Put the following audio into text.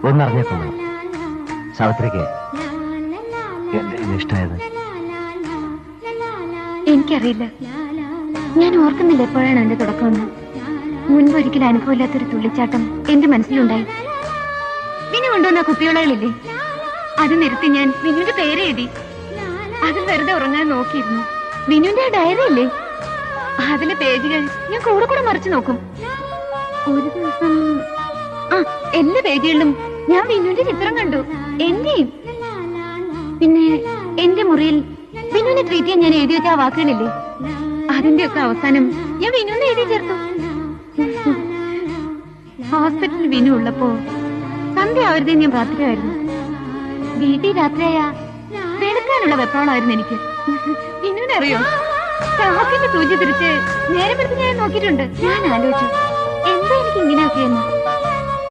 ഒന്നറിഞ്ഞേക്കുന്നു. സാവിത്രിക്ക് എന്റെ ഇഷ്ടമായത് എനിക്കറിയില്ല. ഞാൻ ഓർക്കുന്നില്ല എപ്പോഴാണ് എന്റെ തുടക്കമെന്ന്. മുൻപൊരിക്കലും അനുഭവമില്ലാത്തൊരു തുള്ളിച്ചാട്ടം എന്റെ മനസ്സിലുണ്ടായി. വിനു കൊണ്ടുവന്ന കുപ്പിയോളകളില്ലേ, അത് നിർത്തി ഞാൻ വിനുവിന്റെ പേര് എഴുതി. അതിൽ വെറുതെ ഉറങ്ങാൻ നോക്കിയിരുന്നു. വിനുവിന്റെ ആ ഡയറി ഇല്ലേ, അതിലെ പേജുകൾ ഞാൻ കൂടെ കൂടെ മറിച്ചു നോക്കും. ഒരു ദിവസം എല്ലാ പേജുകളിലും ഞാൻ വിനുവിന്റെ ചിത്രം കണ്ടു, എന്റെയും. പിന്നെ എന്റെ മുറിയിൽ വിനുവിനെ ട്രീറ്റ് ചെയ്യാൻ ഞാൻ എഴുതി വെച്ച ആ വാക്കുകളില്ലേ, അതിന്റെ ഒക്കെ അവസാനം ഞാൻ വിനുവിനെ എഴുതി ചേർത്തു. ഹോസ്പിറ്റലിൽ വിനു ഉള്ളപ്പോ സന്ധ്യ ആവരുതേ ഞാൻ പ്രാർത്ഥനയായിരുന്നു. വീട്ടിൽ രാത്രിയായ വെളുക്കാനുള്ള വെപ്രാളമായിരുന്നു എനിക്ക്. വിനുവിനറിയോ, ക്ലാസിന്റെ സൂചി തിരിച്ച് നേരെ പെടുത്ത് ഞാൻ നോക്കിയിട്ടുണ്ട്. ഞാൻ ആലോചിച്ചു, എന്താ എനിക്ക് ഇങ്ങനെയൊക്കെയെന്ന്.